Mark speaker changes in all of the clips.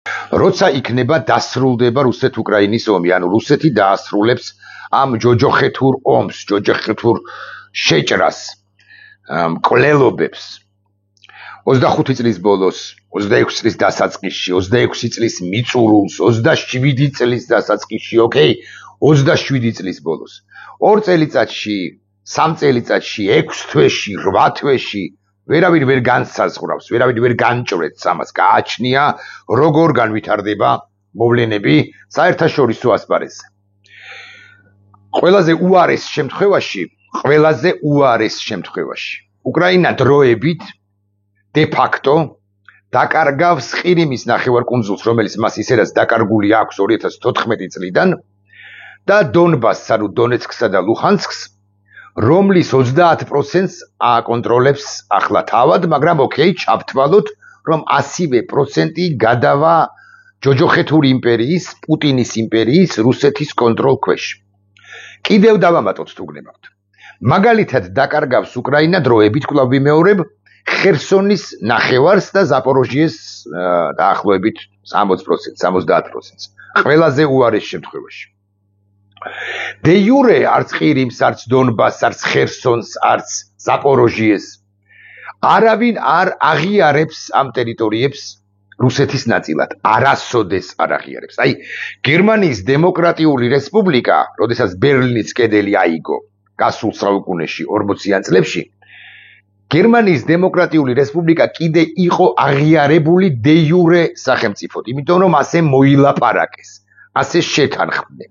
Speaker 1: როცა იქნება დასრულდება რუსეთ-უკრაინის ომი, ანუ რუსეთი დაასრულებს ამ ჯოჯოხეთურ ომს, ჯოჯოხეთურ შეჭრას, მკვლელობებს 25 წლის ბოლოს, 26 წლის დასაწყისში, 26 წლის მიწურულს, 27 წლის დასაწყისში, ოკეი, 27 წლის ბოლოს. 2 წელიწადში, 3 წელიწადში, 6 თვეში, 8 თვეში ვერავინ ვერ განსაზღვრავს, ვერავინ ვერ განჭვრეტს ამას, გააჩნია როგორ განვითარდება მოვლენები საერთაშორისო ასპარეზზე. ყველაზე უარეს შემთხვევაში, უკრაინა დროებით de facto დაკარგავს ყირიმის ნახევარკუნძულს, რომელიც მას ისედაც დაკარგული აქვს 2014 წლიდან და დონბასს, ანუ დონეცკსა და ლუჰანსკს, რომლის 30%-ს აკონტროლებს ახლა თავად, მაგრამ ოკეი, ჩავთვალოთ, რომ 100% გადავა ჯოჯოხეთური იმპერიის, პუტინის იმპერიის, რუსეთის კონტროლ ქვეშ. კიდევ დავამატოთ თუ გნებავთ. მაგალითად დაკარგავს უკრაინა დროებით კვლავ ვიმეორებ ხერსონის ნახევარს და ზაპოროჟიეს დაახლოებით 60%, 70%-ს. ყველაზე უარეს შემთხვევაში. De jure arts ყირიმს, არც დონბასს, არც ხერსონს, არც ზაპოროჟიეს არავინ არ აღიარებს ამ ტერიტორიებს რუსეთის ნაწილად. არასოდეს არ აღიარებს. აი, გერმანიის დემოკრატიული რესპუბლიკა, როდესაც ბერლინის კედელი აიგო გასულ საუკუნეში 40-იან წლებში, გერმანიის დემოკრატიული რესპუბლიკა კიდე იყო აღიარებული de jure სახელმწიფოდ, იმიტომ რომ ასე მოილაპარაკეს, ასე შეთანხმდნენ.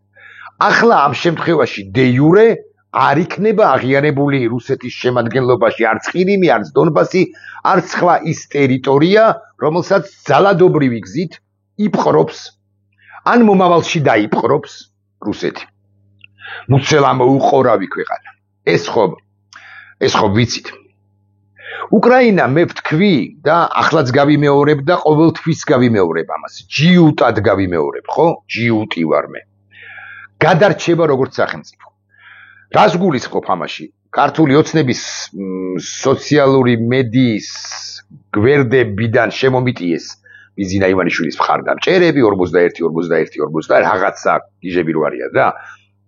Speaker 1: ახლა ამ შემთხვევაში de jure არ იქნება აღიარებული რუსეთის შემადგენლობაში არც ყირიმი, არც დონბასი, არც სხვა ის ტერიტორია, რომელსაც ძალადობრივი გზით იპყრობს, ან მომავალში დაიპყრობს რუსეთი. მუცელამოუყორავი ქვეყანა. ეს ხო ვიცით. უკრაინა მე ვთქვი და ახლაც გავიმეორებ და ყოველთვის გავიმეორებ ამას. ჯიუტად გავიმეორებ, ხო? ჯიუტი ვარ მე. გადარჩება როგორც სახელმწიფო. რას გულისხმობ ამაში? ქართული ოცნების სოციალური მედიის გვერდებიდან შემომიტიეს მიზინა ივანიშვილის მხარდამჭერები 41 რაღაცა გიჟები რო არიან რა,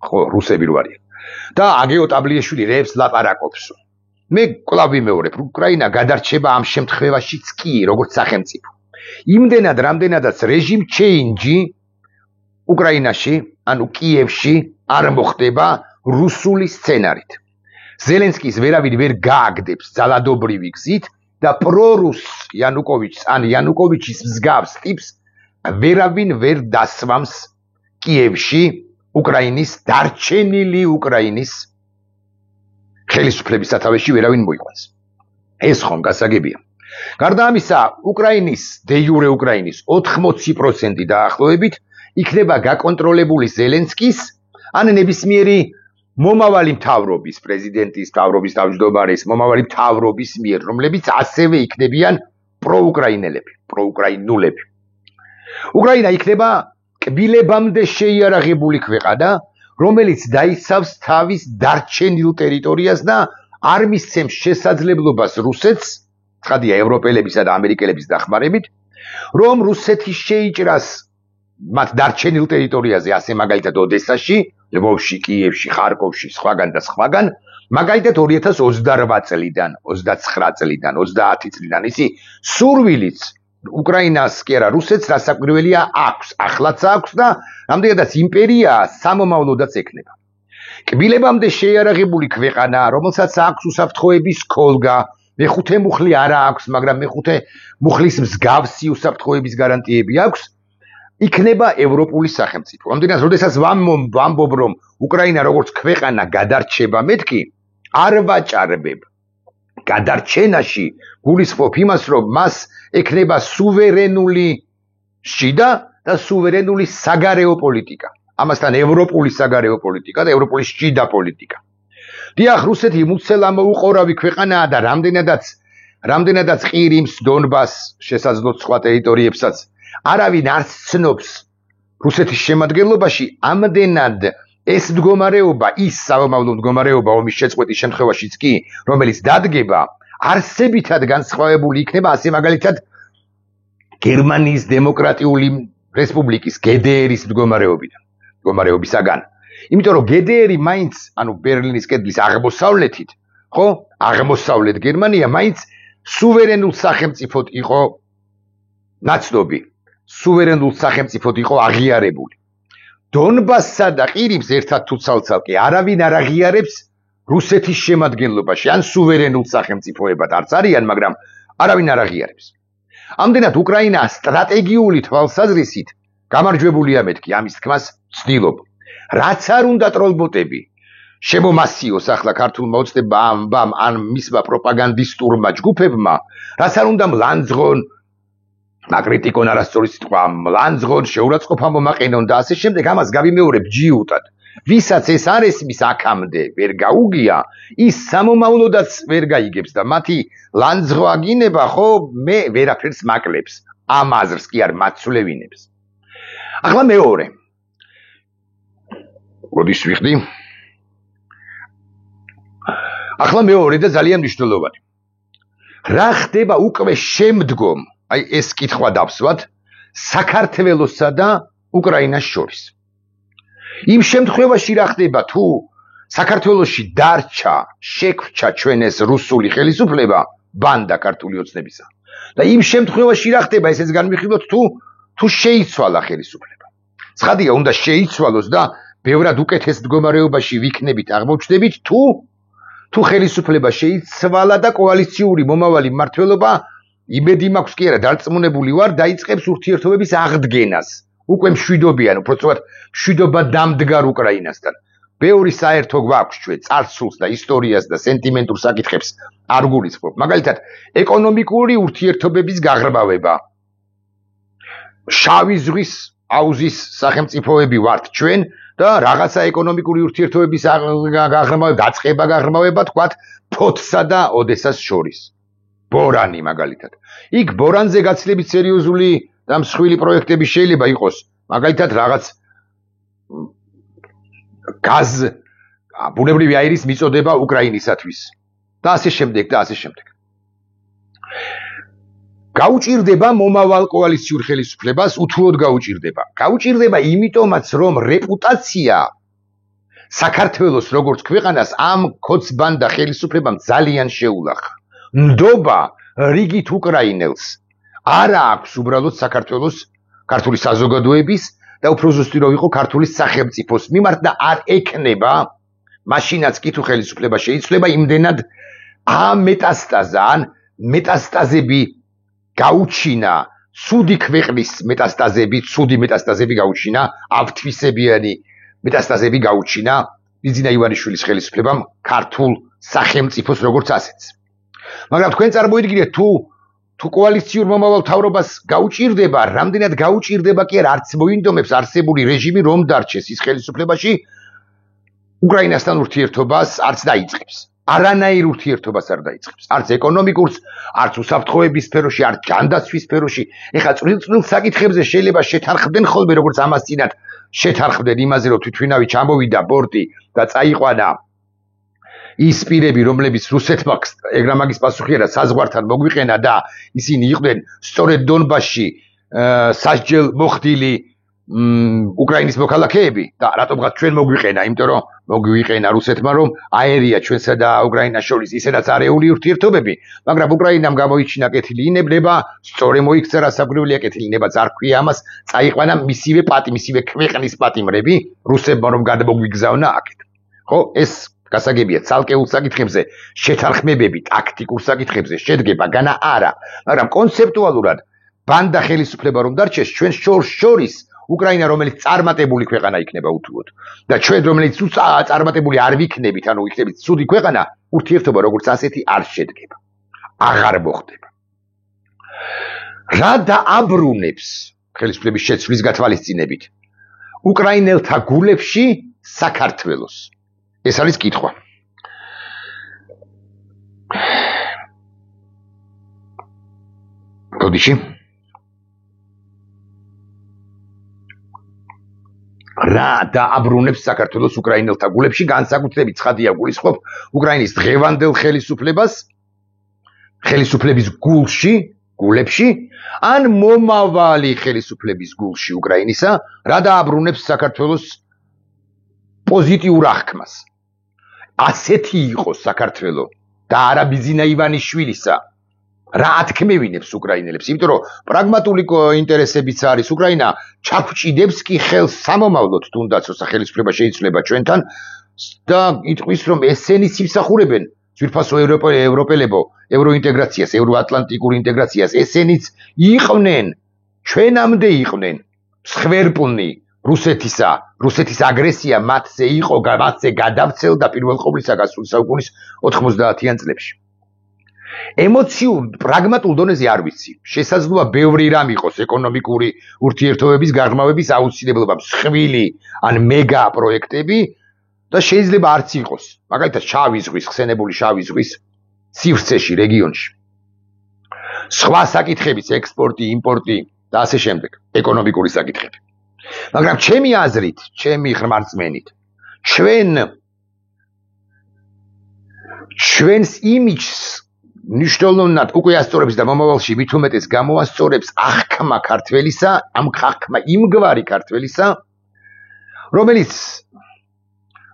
Speaker 1: ხო, რუსები რო არიან. და აგეო ტაბლიაშვილი რეებს ლაპარაკობს. მე კვლავ ვიმეორებ, უკრაინა გადარჩება ამ შემთხვევაშიც კი როგორც სახელმწიფო. იმდენად, რამდენადაც რეჟიმ ჩეინჯი უკრაინაში, ანუ კიევში არ მოხდება რუსული სცენარით. ზელენსკის ვერავინ ვერ გააგდებს ძალადობრივი გზით და პრორუს იანუკოვიჩს ან იანუკოვიჩის მსგავს ტიპს ვერავინ ვერ დასვამს კიევში უკრაინის დარჩენილი უკრაინის ხელისუფლების სათავეში ვერავინ მოიყვანს. ეს ხომ გასაგებია. გარდა ამისა, უკრაინის de jure უკრაინის 80% დაახლოებით იქნება გაკონტროლებული ზელენსკის ან ნებისმიერი მომავალი მთავრობის, პრეზიდენტის, მთავრობის თავმჯდომარის, მომავალი მთავრობის მიერ, რომლებიც ასევე იქნებიან პროუკრაინულები. უკრაინა იქნება კბილებამდე შეიარაღებული ქვეყანა, რომელიც დაიცავს თავის დარჩენილ ტერიტორიას და არ მისცემს შესაძლებლობას რუსეთს, ცხადია ევროპელებისა და ამერიკელების დახმარებით, რომ რუსეთი შეიჭრას მათ დარჩენილ ტერიტორიაზე, ასე მაგალითად ოდესაში, ლვოვში, კიევში, ხარკოვში, სხვაგან და სხვაგან, მაგალითად 2028 წლიდან, 29 წლიდან, 30 წლიდან ისი სურვილიც უკრაინას კი არა რუსეთს რასაკვირველია აქვს, ახლაც აქვს და რამდენადაც იმპერიაა, სამომავლოდაც ექნება. კბილებამდე შეიარაღებული ქვეყანა, რომელსაც აქვს უსაფრთხოების ქოლგა, მეხუთე მუხლი არა აქვს, მაგრამ მეხუთე მუხლის მსგავსი უსაფრთხოების გარანტიები აქვს. იქნება ევროპული სახელმწიფო. ამდენად, როდესაც ვამბობ, რომ უკრაინა როგორც ქვეყანა გადარჩება, მეთქი არ ვაჭარბებ. გადარჩენაში გულისხმობ იმას, რომ მას ექნება სუვერენული შიდა და სუვერენული საგარეო პოლიტიკა. ამასთან ევროპული საგარეო პოლიტიკა და ევროპული შიდა პოლიტიკა. დიახ, რუსეთი მუცელამოუყორავი ქვეყანაა და რამდენადაც ყირიმს, დონბასს, შესაძლოა სხვა ტერიტორიებსაც არავინ არ ცნობს რუსეთის შემადგენლობაში, ამდენად ეს მდგომარეობა, ის სამომავლო მდგომარეობა ომის შეწყვეტის შემთხვევაშიც კი, რომელიც დადგება, არსებითად განსხვავებული იქნება, ასე მაგალითად გერმანიის დემოკრატიული რესპუბლიკის GDR-ის მდგომარეობისაგან. იმიტომ რომ GDR-ი მაინც, ანუ ბერლინის კედლის აღმოსავლეთით, ხო? აღმოსავლეთ გერმანია მაინც სუვერენულ სახელმწიფოდ იყო ნაცნობი. სუვერენულ სახელმწიფოდ იყო აღიარებული. დონბასსა და ყირიმს ერთად თუ ცალ-ცალკე არავინ არ აღიარებს რუსეთის შემადგენლობაში, ან სუვერენულ სახელმწიფოებად არც არიან, მაგრამ არავინ არ აღიარებს. ამდენად უკრაინა სტრატეგიული თვალსაზრისით გამარჯვებულია მეთქი, ამის თქმას ვცდილობ. რაც არ უნდა ტროლბოტები შემომასიოს ახლა ქართულმა ოცნებამ ან მისმა პროპაგანდისტურმა ჯგუფებმა, რაც არ უნდა მლანძღონ, აკრიტიკონ არასწორი სიტყვა, მლანძღონ, შეურაცხყოფა მომაყენონ და ასე შემდეგ, ამას გავიმეორებ ჯიუტად. ვისაც ეს არ ესმის აქამდე ვერ გაუგია, ის სამომავლოდაც ვერ გაიგებს და მათი ლანძღვა გინება, ხო, მე ვერაფერს მაკლებს. ამ აზრს კი არ მაცვლევინებს. ახლა მეორე. როდის ვიხდი? ახლა მეორე და ძალიან მნიშვნელოვანი. რა ხდება უკვე შემდგომ, აი ეს კითხვა დავსვათ, საქართველოსსა და უკრაინას შორის. იმ შემთხვევაში რა ხდება თუ საქართველოში დარჩა, შეგვჭა ჩვენ ეს რუსული ხელისუფლება ბანდა ქართული ოცნებისა. და იმ შემთხვევაში რა ხდება, ესეც განვიხილოთ თუ შეიცვალა ხელისუფლება. ცხადია, უნდა შეიცვალოს და ბევრად უკეთეს მდგომარეობაში ვიქნებით, აღმოჩნდებით თუ ხელისუფლება შეიცვალა და კოალიციური მომავალი მმართველობა იმედი მაქვს კი არა, დარწმუნებული ვარ, დაიწყებს ურთიერთობების აღდგენას. უკვე მშვიდობიან, უბრალოდ მშვიდობა დამდგარ უკრაინასთან. ბევრი საერთო გვაქვს ჩვენ წარსულს და ისტორიას და სენტიმენტურ საკითხებს არ გულისხმობ. მაგალითად, ეკონომიკური ურთიერთობების გაღრმავება. შავი ზღვის აუზის სახელმწიფოები ვართ ჩვენ და რაღაცა ეკონომიკური ურთიერთობების გაღრმავება, გაღრმავება, თქვათ, ფოთსა და ოდესას შორის. ბორანი მაგალითად. იქ ბორანზე გაცილებით სერიოზული და მსხვილი პროექტები შეიძლება იყოს, მაგალითად რაღაც გაზ, ბუნებრივი აირის მიწოდება უკრაინისათვის და ასე შემდეგ და ასე შემდეგ. გაუჭირდება მომავალ კოალიციურ ხელისუფლებას, უთუოდ გაუჭირდება. გაუჭირდება იმიტომაც, რომ რეპუტაცია საქართველოს როგორც ქვეყანას ამ ქოცბანდა ხელისუფლებამ ძალიან შეულახა. ნდობა რიგით უკრაინელს არა აქვს უბრალოდ საქართველოს ქართული საზოგადოების და უფრო ზუსტი რომ იყო ქართული სახელმწიფოს მიმართ და არ ექნება მაშინაც კი თუ ხელისუფლება შეიცვლება იმდენად ამეტასტაზა ან მეტასტაზები გაუჩინა ცუდი ქვეყნის ცუდი მეტასტაზები გაუჩინა ავთვისებიანი მეტასტაზები გაუჩინა ბიძინა ივანიშვილის ხელისუფლებამ ქართულ სახელმწიფოს როგორც ასეც. მაგრამ თქვენ წარმოიდგინეთ თუ კოალიციურ მომავალ მთავრობას გაუჭირდება, რამდენად გაუჭირდება კი არ არც მოინდომებს არსებული რეჟიმი რომ დარჩეს ის ხელისუფლებაში უკრაინასთან ურთიერთობას არც დაიწყებს. არანაირ ურთიერთობას არ დაიწყებს. არც ეკონომიკურს, არც უსაფრთხოების სფეროში, არც ჯანდაცვის სფეროში. ეხლა წვრილ საკითხებზე შეიძლება შეთანხმდნენ ხოლმე როგორც ამას წინათ შეთანხმდნენ იმაზე რომ თვითმფრინავი ჩამოვიდა ბორტი და წაიყვანა ის პირები, რომლებიც რუსეთმა ეგრამაგის პასუხიერად საზღვართან მოგვიყენა და ისინი იყვნენ სწორედ დონბასში სასჯელ მოხდილი უკრაინის მოქალაქეები და რატომღაც ჩვენ მოგვიყენა, იმიტომ რომ მოგვიყენა რუსეთმა რომ აერია ჩვენსა და უკრაინას შორის ისედაც არეული ურთიერთობები, მაგრამ უკრაინამ გამოიჩინა კეთილი ნება, სწორე მოიქცა რასაკვირველია კეთილი ნება არ ქვია ამას, წაიყვანა მისივე ქვეყნის პატიმრები რუსებმა რომ გადმოგვიგზავნა აქეთ. ხო, ეს გასაგებია ცალკეულ საკითხებზე შეთანხმებები ტაქტიკურ საკითხებზე შედგება განა არა, მაგრამ კონცეპტუალურად ბანდა ხელისუფლება რომ დარჩეს ჩვენ შორის უკრაინა რომელიც წარმატებული ქვეყანა იქნება უთუოდ და ჩვენ რომელიც წარმატებული არ ვიქნებით, ანუ იქნებით ცუდი ქვეყანა, ურთიერთობა როგორც ასეთი არ შედგება. აღარ მოხდება. რა დააბრუნებს ხელისუფლების შეცვლის გათვალისწინებით უკრაინელთა გულებში საქართველოს? ეს არის კითხვა. გოდიში რა დააბრუნებს საქართველოს უკრაინელთა გულებში, განსაკუთრებით ცხადია გულისხმობ უკრაინის დღევანდელ ხელისუფლებას, ხელისუფლების გულში გულებში, ან მომავალი ხელისუფლების გულში უკრაინისა, რა დააბრუნებს საქართველოს პოზიტიურ აღქმას. ასეთი იყოს საქართველო და არა ბიზინა ივანიშვილისა. რა ათქმევინებს უკრაინელებს, იმიტომ რომ პრაგმატული ინტერესებიც არის უკრაინა ჩაგვჭიდებს კი ხელს სამომავლოდ თუნდაც როცა ხელისუფლება შეიცვლება ჩვენთან და იტყვის რომ ესენი სიმსახურებენ ძვირფასო ევროპელებო ევროინტეგრაციას, ევროატლანტიკურ ინტეგრაციას, ესენიც იყვნენ ჩვენამდე იყვნენ მსხვერპლნი რუსეთის აგრესია მათზე იყო, მათზე გადავცელდა პირველ ყოვლისა გასული საუკუნის 90-იან წლებში. ემოციურ, პრაგმატულ დონეზე არ ვიცი. შესაძლოა ბევრი რამ იყოს ეკონომიკური ურთიერთობების გაღრმავების აუცილებლობა, მსხვილი ან მეგა პროექტები და შეიძლება არც იყოს. მაგალითად, შავი ზღვის, ხსენებული შავი ზღვის სივრცეში, რეგიონში. სხვა საკითხებიც, ექსპორტი, იმპორტი და ასე შემდეგ, ეკონომიკური საკითხები. მაგრამ ჩემი აზრით, ჩემი ხმარწმენით, ჩვენს იმიჯს ნიშნულოვნად უკვე ასწორებს და მომავალში მით უმეტეს გამოასწორებს აღქმა ქართველისა, ამ აღქმა იმგვარი ქართველისა,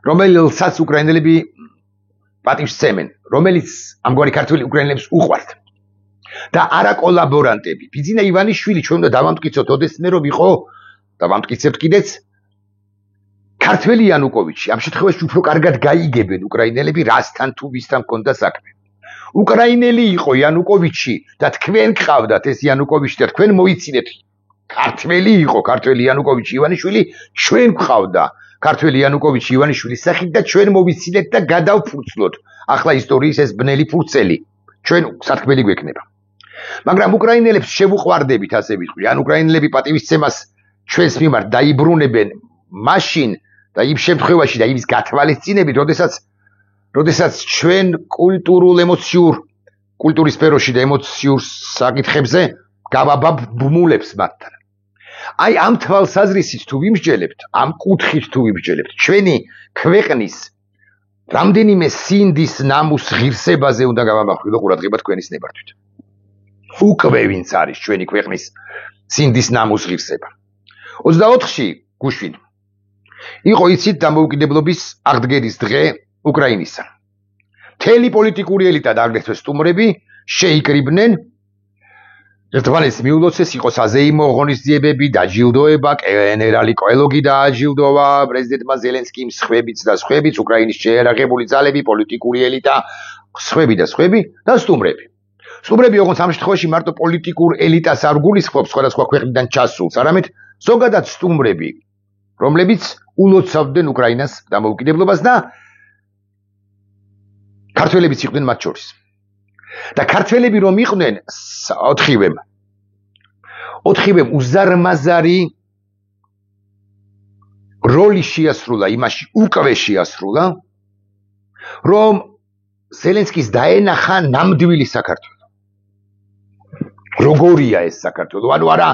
Speaker 1: რომელსაც უკრაინელები პატივს სცემენ, რომელიც ამგვარი ქართველი უკრაინელებს უყვართ. და არა კოლაბორანტები. ბიზინა ივანიშვილი ჩვენ უნდა დავამტკიცოთ ოდესმე რომ იყო და ვამტკიცებთ კიდეც ქართველი იანუკოვიჩი. ამ შემთხვევაში უფრო კარგად გაიგებენ უკრაინელები რასთან თუ ვისთან ჰქონდა საქმე. უკრაინელი იყო იანუკოვიჩი და თქვენ გყავდათ ეს იანუკოვიჩი და თქვენ მოიცინეთ. ქართველი იყო ქართველი იანუკოვიჩი ივანიშვილი, ჩვენ გყავდა ქართველი იანუკოვიჩი ივანიშვილის სახით და ჩვენ მოვიცინეთ და გადავფურცლოთ. ახლა ისტორიის ეს ბნელი ფურცელი ჩვენ სათქმელი გვექნება. მაგრამ უკრაინელებს შევუყვარდებით, ასე ვიტყვი. ან უკრაინელები პატივისცემას ჩვენს მიმართ დაიბრუნებენ მაშინ და იმ შემთხვევაში და იმის გათვალისწინებით, როდესაც ჩვენ კულტურის სფეროში და ემოციურ საკითხებზე გავაბაბმულებს მათთან. აი ამ თვალსაზრისით თუ ვიმსჯელებთ, ამ კუთხით თუ ვიმსჯელებთ, ჩვენი ქვეყნის რამდენიმე სინდის ნამუს ღირსებაზე უნდა გავამახვილო ყურადღება თქვენის ნებართვით. უკვე ვინც არის ჩვენი ქვეყნის სინდის ნამუს ღირსება. 24-ში გუშვინ იყო იცით დამოუკიდებლობის აღდგენის დღე უკრაინისა. მთელი პოლიტიკური ელიტა და აგრეთვე სტუმრები შეიკრიბნენ. ერთმანეთს მიულოცეს, იყო საზეიმო ღონისძიებები, დაჯილდოება, გენერალი კოელოგი დააჯილდოვა პრეზიდენტმა ზელენსკიმ, სხვებიც და სხვებიც, უკრაინის შეერაღებული ძალები, პოლიტიკური ელიტა, სხვები და სტუმრები. სტუმრები ოღონდ ამ შემთხვევაში მარტო პოლიტიკურ ელიტას არ გულისხმობს სხვადასხვა ქვეყნიდან ჩასულს, არამედ ზოგადად სტუმრები, რომლებიც ულოცავდნენ უკრაინას დამოუკიდებლობას და ქართველებიც იყვნენ მათ შორის. და ქართველები რომ იყვნენ ოთხივემ უზარმაზარი როლი შეასრულა, იმაში უკვე შეასრულა, რომ ზელენსკის დაენახა ნამდვილი საქართველო. როგორია ეს საქართველო? ანუ არა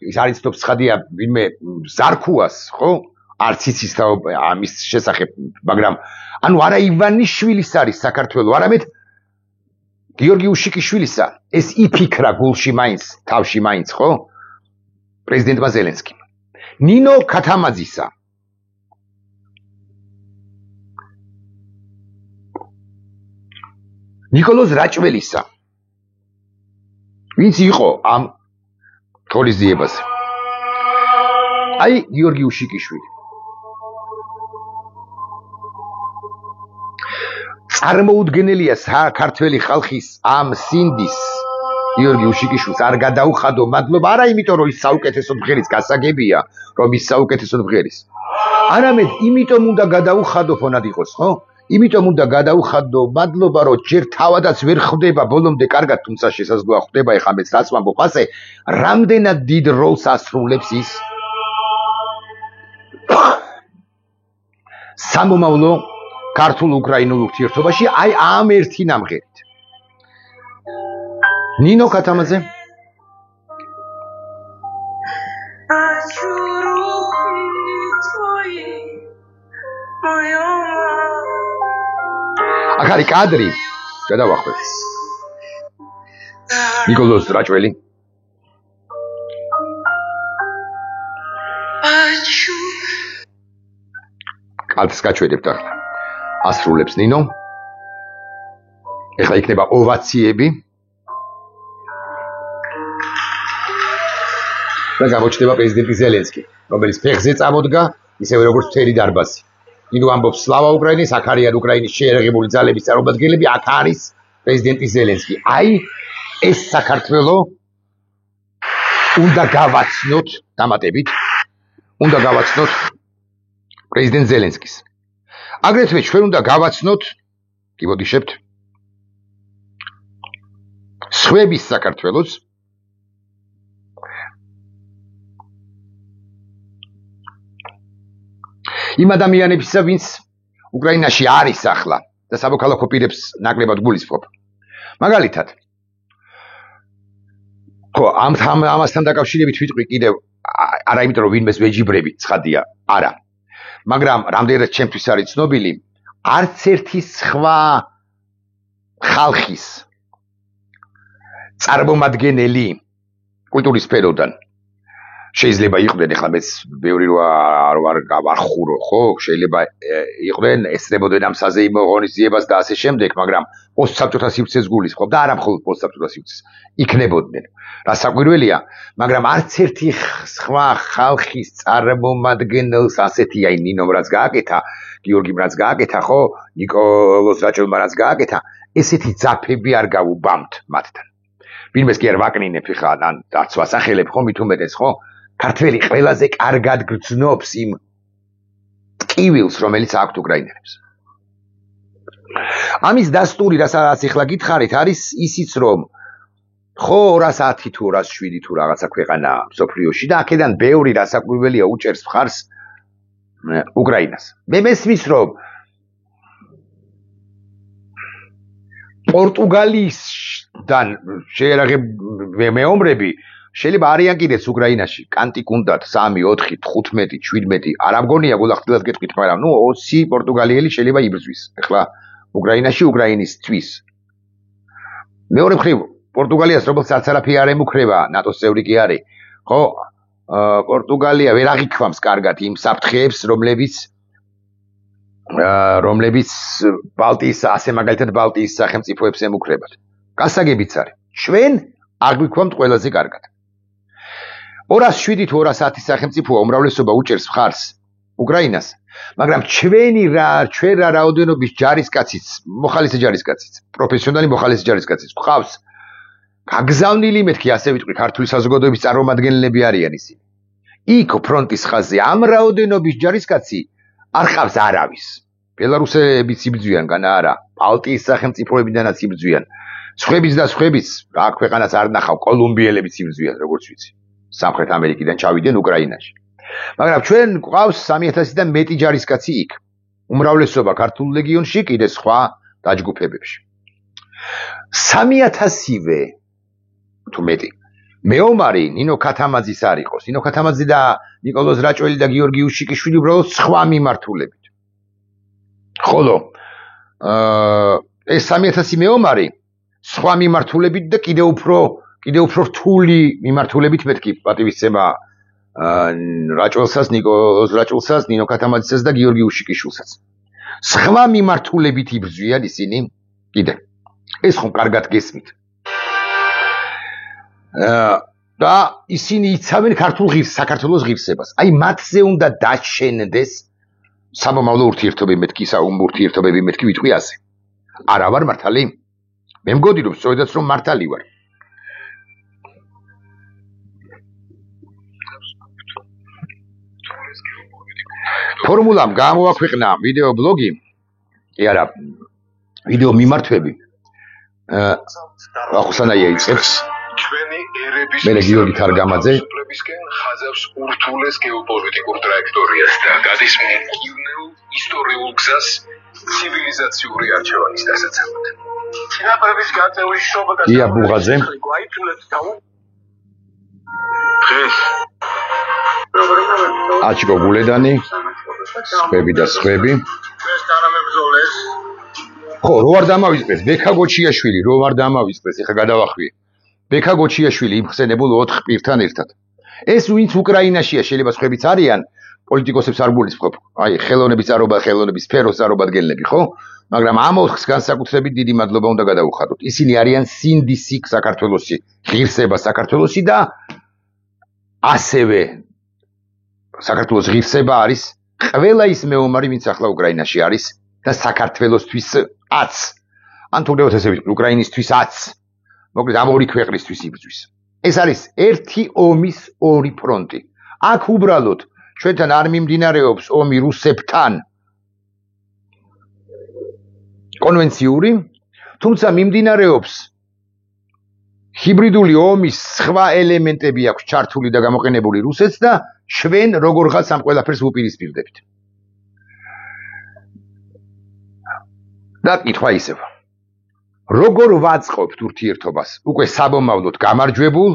Speaker 1: ის არის თქო ცხადია ვინმე ზარქუას, ხო? არც იცის ამის შესახებ, მაგრამ ანუ არა ივანიშვილის არის საქართველო, არამედ გიორგი უშიკიშვილისა. ეს იფიქრა გულში მაინც, თავში მაინც, ხო? პრეზიდენტმა ზელენსკიმ. ნინო ქათამაძისა. ნიკოლოზ რაჭველისა. ვინც იყო ამ ღონისძიებაზე? აი გიორგი უშიკიშვილი. წარმოუდგენელია საქართველოს ხალხის ამ სინდის გიორგი უშიკიშვილს არ გადაუხადო მადლობა, არა იმიტომ რომ ის საუკეთესო მღერის გასაგებია, რომ ის საუკეთესო მღერის. არამედ იმიტომ უნდა გადაუხადო ფონად იყოს, ხო? იმიტომ უნდა გადაუხადო მადლობა, რომ ჯერ თავადაც ვერ ხვდება ბოლომდე კარგად, თუმცა შესაძლოა ხვდება ეხლა მეც რაც ვამბობ ასე, რამდენად დიდ როლს ასრულებს ის სამომავლო ქართულ-უკრაინულ ურთიერთობაში, აი ამ ერთი ნამღერით. ნინო ქათამაძე. აქ არის კადრი, გადავახვევ. ნიკოლოზ რაჭველი კალთს გაჩვენებთ ახლა ასრულებს ნინო ეხლა იქნება ოვაციები და გამოჩნდება პრეზიდენტი ზელენსკი რომელიც ფეხზე წამოდგა ისევე როგორც მთელი დარბაზი ნინო ამბობს სლავა უკრაინის აქ არიან უკრაინის შეერაღებული ძალების წარმომადგენლები აქ არის პრეზიდენტი ზელენსკი აი ეს საქართველო უნდა გავაცნოთ დამატებით უნდა გავაცნოთ პრეზიდენტ ზელენსკის აგრეთვე ჩვენ უნდა გავაცნოთ კი მოდიშებთ სხვების საქართველოს იმ ადამიანებისა ვინც უკრაინაში არის ახლა და სამოქალაქო პირებს ნაკლებად გულისხმობ მაგალითად ხო ამასთან დაკავშირებით ვიტყვი კიდევ არა იმიტომ რომ ვინმეს ვეჯიბრები ცხადია არა მაგრამ რამდენად ჩემთვის არის ცნობილი არც ერთი სხვა ხალხის წარმომადგენელი კულტურის სფეროდან შეიძლება იყვნენ ახლა მეც ბევრი არ ხურო ხო შეიძლება იყვნენ ესწრებოდნენ ამ საზეიმო ღონისძიებას და ასე შემდეგ მაგრამ პოსტსაბჭოთა სივრცეს გულისხმობ და არა მხოლოდ პოსტსაბჭოთა სივრცეს იქნებოდნენ რა საკვირველია მაგრამ არც ერთი სხვა ხალხის წარმომადგენელს ასეთი აი ნინომ რაც გააკეთა გიორგიმ რაც გააკეთა ხო ნიკოლოზ რაჭველმა რაც გააკეთა ესეთი ძაფები არ გავუბამთ მათთან ვინმეს კი არ ვაკნინებ ხა ან არც ვასახელებ ხო მით უმეტეს ხო ქართველი ყველაზე კარგად გრძნობს იმ ტკივილს რომელიც აქვს უკრაინელებს ამის დასტური რასაც ახლა გითხარით არის ისიც რომ ხო 210 თუ 207 თუ რაღაცა ქვეყანა სოფლიოში და აქედან ბევრი რასაკვირველია უჭერს მხარს უკრაინას მე მესმის რომ პორტუგალიისგან შეერაღებული მეომრები შეიძლება არიან კიდეც უკრაინაში კანტი კუნდათ 3 4 15 17 არ ამგონია გულახდილად გეტყვით მაგრამ ნუ 20 პორტუგალიელი შეიძლება იბრძვის ახლა უკრაინაში უკრაინისთვის მეორე მხრივ პორტუგალიას როგორც არც არაფერი არ ემუქრება ნატოს წევრი კი არის ხო პორტუგალია ვერ აღიქვამს კარგად იმ საფრთხეებს რომლებიც ბალტიის ასე მაგალითად ბალტიის სახელმწიფოებს ემუქრებათ გასაგებიც არის ჩვენ აღვიქვამთ ყველაზე კარგად 207 თუ 210 სახელმწიფოა უმრავლესობა უჭერს მხარს უკრაინას მაგრამ ჩვენ რა რაოდენობის ჯარისკაციც მოხალისე ჯარისკაციც პროფესიონალი მოხალისე ჯარისკაციც გვყავს გაგზავნილი მეთქი ასე ვიტყვი ქართული საზოგადოების წარმომადგენლები არიან ისინი იქ ფრონტის ხაზზე ამ რაოდენობის ჯარისკაცი არ ყავს არავის ბელარუსებიც იბრძვიან განა არა ბალტიის სახელმწიფოებიდანაც იბრძვიან სხვების და სხვების რა ქვეყანას არ ნახავ კოლუმბიელებიც იბრძვიან როგორც ვიცი სამხრეთ ამერიკიდან ჩავიდნენ უკრაინაში მაგრამ ჩვენ გვყავს 3000-დან მეტი ჯარისკაცი იქ უმრავლესობა ქართულ ლეგიონში კიდე სხვა დაჯგუფებებში 3000-ივე თუ მეტი მეომარი ნინო ქათამაძის არ იყოს ნინო ქათამაძე და ნიკოლოზ რაჭველი და გიორგი უშიკიშვილი უბრალოდ სხვა მიმართულებით ხოლო ეს 3000 მეომარი სხვა მიმართულებით და კიდევ უფრო რთული მიმართულებით მეთქი პატივისცემა რაჭველსაც ნიკოლოზ რაჭველსაც ნინო ქათამაძესაც და გიორგი უშიკიშვილსაც სხვა მიმართულებით იბრძვიან ისინი კიდე ეს ხომ კარგად გესმით და ისინი იცავენ ქართულ ღირს საქართველოს ღირსებას აი მათზე უნდა დაჩენდეს სამომავლო ურთიერთობები მეთქი ვიტყვი ასე არა ვარ მართალი მე მგონი რომ სწორედაც რომ მართალი ვარ ფორმულამ გამოაქვეყნა ვიდეო ბლოგი კი არა ვიდეო მიმართვები ახსანაია იწყებს ჩვენი ერების მე გიორგი თარგამაძე ხაზავს ურთულეს გეოპოლიტიკურ ტრაექტორიას და გადის მკვლელ ისტორიულ გზას ცივილიზაციური არჩევანის დასაცავად. წინაპრების გაწევის შობა და ია ბუღაძე გვაითულებს და დღეს აჩიკო გულედანი სხვები და სხვები ეს თანამებრძოლეს ხო რო არ დამავიწყდეს ბექა გოჩიაშვილი რო არ დამავიწყდეს ეხა გადავახვიე ბექა გოჩიაშვილი იმხსენებულ 4 პირთან ერთად. ეს ვინც უკრაინაშია, შეიძლება სხვებიც არიან, პოლიტიკოსებს არ გულისხმობ. აი, ხელოვნების წარობა, ხელოვნების სფეროს წარობადგენლები, ხო? მაგრამ ამ 4-ს განსაკუთრებით დიდი მადლობა უნდა გადაუხადოთ. ისინი არიან სინდისი საქართველოსი, ღირსება საქართველოსი და ასევე საქართველოს ღირსება არის ყველა ის მეომარი, ვინც ახლა უკრაინაში არის და საქართველოსთვისაც, ან თუ გეუბნებით ესე ვიტყვი, უკრაინისთვისაც, მოკლედ ამ ორი ქვეყნისთვის იბრძვის. ეს არის ერთი ომის ორი ფრონტი. აქ უბრალოდ ჩვენთან არ მიმდინარეობს ომი რუსებთან კონვენციური, თუმცა მიმდინარეობს ჰიბრიდული ომის სხვა ელემენტები აქვს ჩართული და გამოყენებული რუსეთს და ჩვენ როგორღაც ამ ყველაფერს ვუპირისპირდებით. და კითხვა ისევ. როგორ ვაწყობთ ურთიერთობას უკვე საბომავლოდ გამარჯვებულ,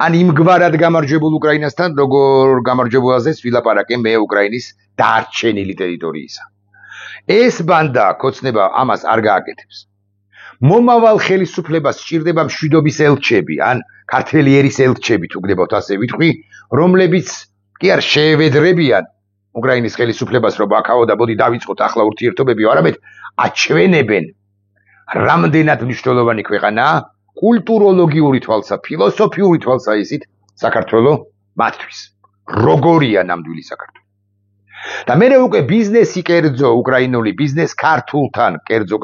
Speaker 1: ან იმგვარად გამარჯვებულ უკრაინასთან, როგორ გამარჯვებულზეც ვილაპარაკე მე უკრაინის დარჩენილი ტერიტორიისა. ეს ბანდა ქოცნება ამას არ გააკეთებს. მომავალ ხელისუფლებას სჭირდება მშვიდობის ელჩები, ან ქართველი ერის ელჩები, თუ გდებათ ასე ვიტყვი, რომლებიც კი არ შეევედრებიან უკრაინის ხელისუფლებას, რომ აქაო და ბოდი დავიწყოთ ახლა ურთიერთობები, არამედ აჩვენებენ რამდენად მნიშვნელოვანი ქვეყანაა კულტუროლოგიური თვალსა, ფილოსოფიური თვალსაზრისით საქართველო მათთვის. როგორია ნამდვილი საქართველო. და მე უკვე ბიზნესი კერძო, უკრაინული ბიზნეს ქართულთან კერძო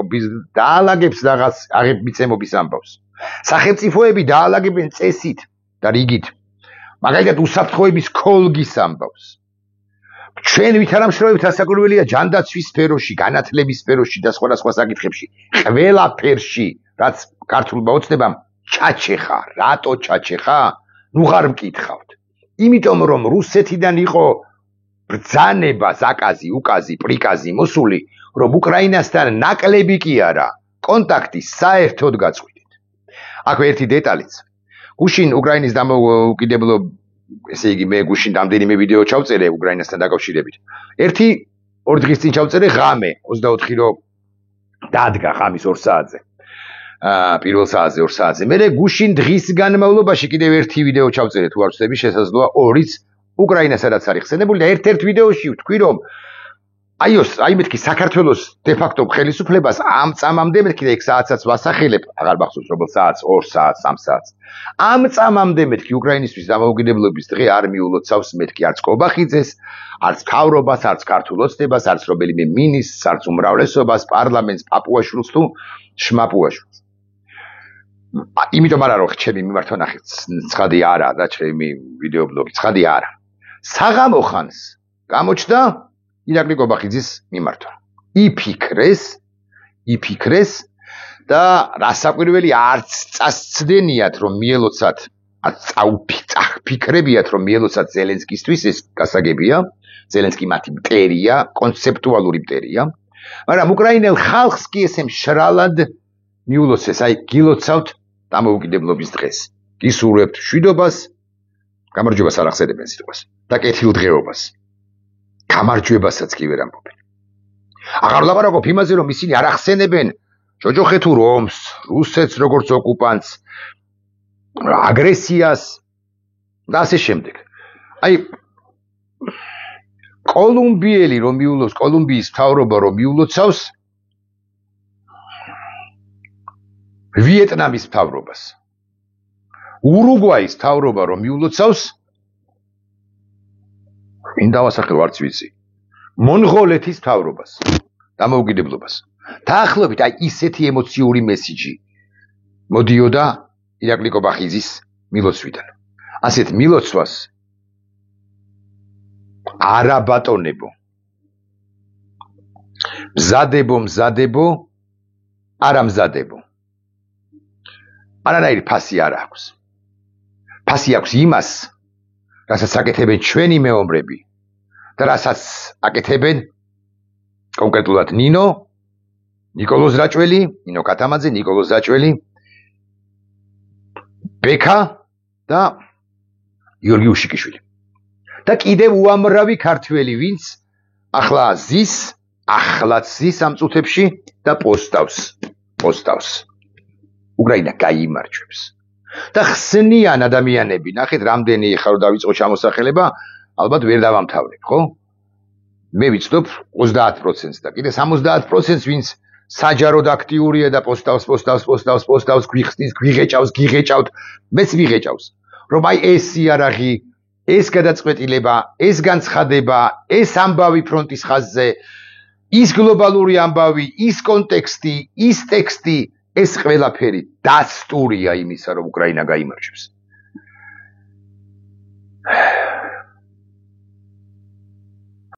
Speaker 1: დაალაგებს რაღაც აღებმიცემობის ამბავს. სახელმწიფოები დაალაგებენ წესით და რიგით. მაგალითად უსაფრთხოების ქოლგის ამბავს. ჩვენ ვითარამშრომლებთ ასაკურველია ჯანდაცვის სფეროში, განათლების სფეროში და სხვადასხვა საკითხებში. ყველაფერში, რაც ქართულმა ოცნებამ ჩაჩეხა. რატო ჩაჩეხა? ნუ ღარ მკითხავთ. იმიტომ რომ რუსეთიდან იყო ბრძანება, ზაკაზი, უკაზი, პრიკაზი მოსული, რომ უკრაინასთან ნაკლები კი არა, კონტაქტი საერთოდ გაწყვიტეთ. აქვე ერთი დეტალიც. გუშინ უკრაინის დამოუკიდებლო, ესე იგი მე გუშინ რამდენიმე ვიდეო ჩავწერე უკრაინასთან დაკავშირებით. ერთი 2 დღის წინ ჩავწერე ღამე 24 რო დადგა ღამის 2 საათზე. პირველ საათზე 2 საათზე. მე გუშინ დღის განმავლობაში კიდევ ერთი ვიდეო ჩავწერე, თუ არ ვცდები, შესაძლოა 2-იც უკრაინას სადაც არის ხსენებული და ერთ-ერთ ვიდეოში ვთქვი, რომ აი მეთქი საქართველოს დე-ფაქტო ხელისუფლებას ამ წამამდე მეთქი და 6 საათსაც ვასახელებ, აღარ მახსოვს რომელ საათს, 2 საათს, 3 საათს. ამ წამამდე მეთქი უკრაინისთვის დამოუკიდებლობის დღე არ მიულოცავს მეთქი არც კობახიძეს, არც მთავრობას, არც ქართულ ოცნებას, არც რომელიმე მინისტრს, არც უმრავლესობას, პარლამენტს, პაპუაშვილს თუ შმაპუაშვილს. იმიტომ არა რომ ჩემი მიმართვა ნახე, ცხადი არა და ჩემი ვიდეო ბლოგი ცხადი არა. საღამო ხანს გამოჩნდა ირაკლი კობახიძის მიმართვა. იფიქრეს და რასაკვირველი არც წასცდენიათ რომ მიელოცათ, არც წაუფიქრებიათ რომ მიელოცათ ზელენსკისთვის, ეს გასაგებია. ზელენსკი მათი მტერია, კონცეპტუალური მტერია. მაგრამ უკრაინელ ხალხს კი ესე მშრალად მიულოცეს, აი გილოცავთ დამოუკიდებლობის დღეს. გისურვებთ მშვიდობას, გამარჯვებას არ ახსენებენ სიტყვას და კეთილდღეობას. გამარჯვებასაც კი ვერ ამბობენ. აღარ ვლაპარაკობ იმაზე, რომ ისინი არ ახსენებენ ჯოჯოხეთურ ომს, რუსეთს როგორც ოკუპანტს, აგრესიას და ასე შემდეგ. აი კოლუმბიელი რომ მიულოცავს, კოლუმბიის მთავრობა რომ მიულოცავს ვიეტნამის მთავრობას. ურუგვაის მთავრობა რომ მიულოცავს ვინ დავასახელო არც ვიცი. მონღოლეთის მთავრობას, დამოუკიდებლობას. დაახლოებით აი ისეთი ემოციური მესიჯი მოდიოდა ირაკლი კობახიძის მილოცვიდან. ასეთ მილოცვას არა ბატონებო. მზადებო, არა მზადებო. არანაირი ფასი არ აქვს. ფასი აქვს იმას, რასაც აკეთებენ ჩვენი მეომრები და რასაც აკეთებენ კონკრეტულად ნიკოლოზ რაჭველი, ნინო კათამაძე, ნიკოლოზ რაჭველი, ბექა და გიორგი უშიკიშვილი. და კიდევ უამრავი ქართველი, ვინც ახლაც ზის ამ წუთებში და პოსტავს. უკრაინა გაიმარჯვებს. და ხსნიან ადამიანები, ნახეთ რამდენი ხარ რომ დავიწყო ჩამოსახელება, ალბათ ვერ დავამთავრებ, ხო? მე ვიცნობ 30%-ს და კიდე 70%-ს ვინც საჯაროდ აქტიურია და პოსტავს, გვიხსნის, გიღეჭავთ, მეც ვიღეჭავს. რომ აი ეს იარაღი, ეს გადაწყვეტილება, ეს განცხადება, ეს ამბავი ფრონტის ხაზზე, ის გლობალური ამბავი, ის კონტექსტი, ის ტექსტი, ეს ყველაფერი დასტურია იმისა, რომ უკრაინა გაიმარჯვებს.